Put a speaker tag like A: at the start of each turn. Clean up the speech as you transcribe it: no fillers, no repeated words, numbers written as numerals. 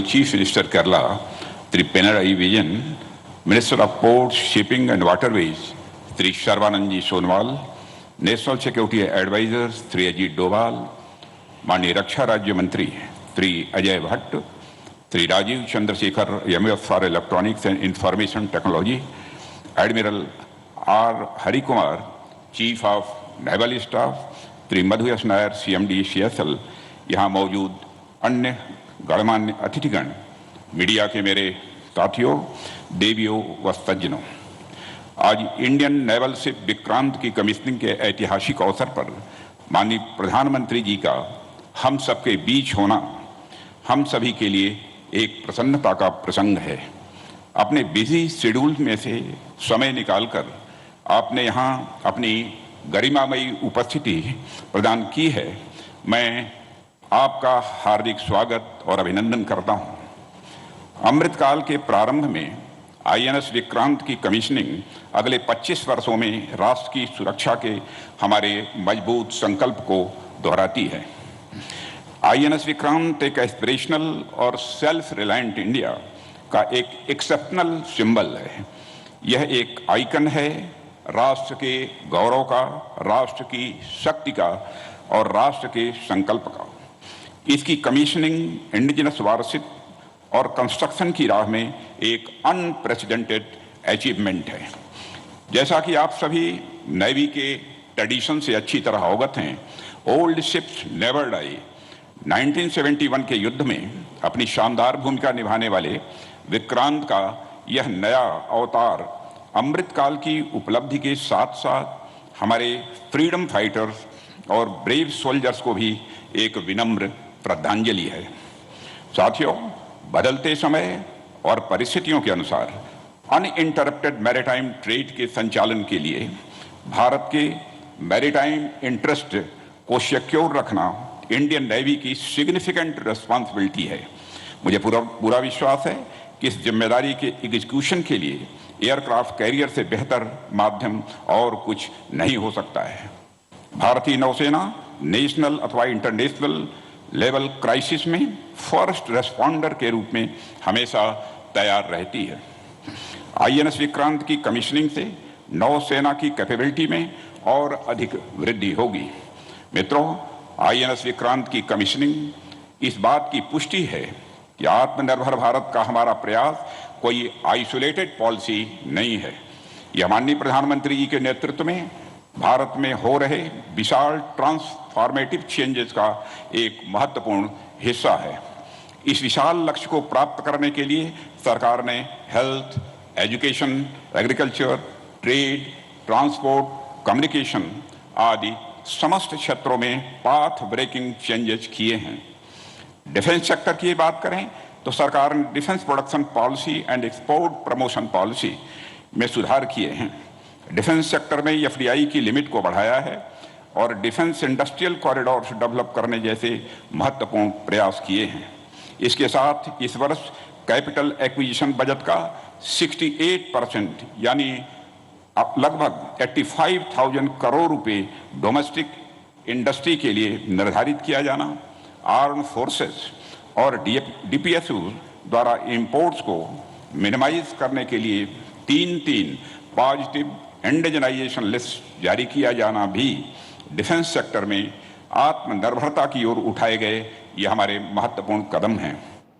A: Chief Minister Kerala, Sri Pinarayi Vijayan, Minister of Ports, Shipping and Waterways, Sri Sarvananji Sonowal, National Security Advisor Sri Ajit Doval, माननीय रक्षा राज्य मंत्री Shri Ajay Bhatt, Shri Rajeev Chandrasekhar MF for electronics and information technology, admiral R Harikumar, chief of naval staff, Shri Madhu S Nair CMD CSL, यहाँ मौजूद अन्य गणमान्य अतिथिगण, media के मेरे साथियों, देवियों व सज्जनों, आज इंडियन नेवल शिप विक्रांत की कमीशनिंग के ऐतिहासिक अवसर पर माननीय प्रधानमंत्री जी का हम सबके बीच होना हम सभी के लिए एक प्रसन्नता का प्रसंग है। अपने बिजी शेड्यूल में से समय निकालकर आपने यहाँ अपनी गरिमामयी उपस्थिति प्रदान की है। मैं आपका हार्दिक स्वागत और अभिनंदन करता हूँ। अमृतकाल के प्रारंभ में INS विक्रांत की कमीशनिंग अगले 25 वर्षों में राष्ट्र की सुरक्षा के हमारे मजबूत संकल्प को दोहराती है। INS विक्रांत एक एस्पिरेशनल और सेल्फ रिलायंट इंडिया का एक एक्सेप्शनल सिंबल है। यह एक आइकन है राष्ट्र के गौरव का, राष्ट्र की शक्ति का और राष्ट्र के संकल्प का। इसकी कमीशनिंग इंडिजिनस वारशिप और कंस्ट्रक्शन की राह में एक अनप्रेसिडेंटेड अचीवमेंट है। जैसा कि आप सभी नेवी के ट्रेडिशन से अच्छी तरह अवगत हैं, ओल्ड शिप्स नेवर डाई। 1971 के युद्ध में अपनी शानदार भूमिका निभाने वाले विक्रांत का यह नया अवतार अमृतकाल की उपलब्धि के साथ साथ हमारे फ्रीडम फाइटर्स और ब्रेव सोल्जर्स को भी एक विनम्र श्रद्धांजलि है। साथियों, बदलते समय और परिस्थितियों के अनुसार अनइंटरप्टेड मैरीटाइम ट्रेड के संचालन के लिए भारत के मैरीटाइम इंटरेस्ट को सिक्योर रखना इंडियन नेवी की सिग्निफिकेंट रिस्पॉन्सिबिलिटी है। मुझे पूरा विश्वास है कि इस जिम्मेदारी के एग्जीक्यूशन के लिए एयरक्राफ्ट कैरियर से बेहतर माध्यम और कुछ नहीं हो सकता है। भारतीय नौसेना नेशनल अथवा इंटरनेशनल लेवल क्राइसिस में फर्स्ट रेस्पॉन्डर के रूप में हमेशा तैयार रहती है। INS विक्रांत की कमीशनिंग से नौसेना की कैपेबिलिटी में और अधिक वृद्धि होगी। मित्रों, INS विक्रांत की कमीशनिंग इस बात की पुष्टि है कि आत्मनिर्भर भारत का हमारा प्रयास कोई आइसोलेटेड पॉलिसी नहीं है। यह माननीय प्रधानमंत्री जी के नेतृत्व में भारत में हो रहे विशाल ट्रांसफॉर्मेटिव चेंजेस का एक महत्वपूर्ण हिस्सा है। इस विशाल लक्ष्य को प्राप्त करने के लिए सरकार ने health, education, agriculture, trade, transport, communication आदि समस्त क्षेत्रों में पाथ ब्रेकिंग चेंजेस किए हैं। डिफेंस सेक्टर की बात करें तो सरकार ने defence production policy and export promotion policy में सुधार किए हैं। डिफेंस सेक्टर में FDI की लिमिट को बढ़ाया है और डिफेंस इंडस्ट्रियल कॉरिडोर्स डेवलप करने जैसे महत्वपूर्ण प्रयास किए हैं। इसके साथ इस वर्ष कैपिटल एक्विजिशन बजट का 68% यानी लगभग 85,000 करोड़ रुपए डोमेस्टिक इंडस्ट्री के लिए निर्धारित किया जाना, आर्म फोर्सेस और DPSU द्वारा इंपोर्ट्स को मिनिमाइज करने के लिए 3 पॉजिटिव इंडिजनाइजेशन लिस्ट जारी किया जाना भी डिफेंस सेक्टर में आत्मनिर्भरता की ओर उठाए गए ये हमारे महत्वपूर्ण कदम हैं।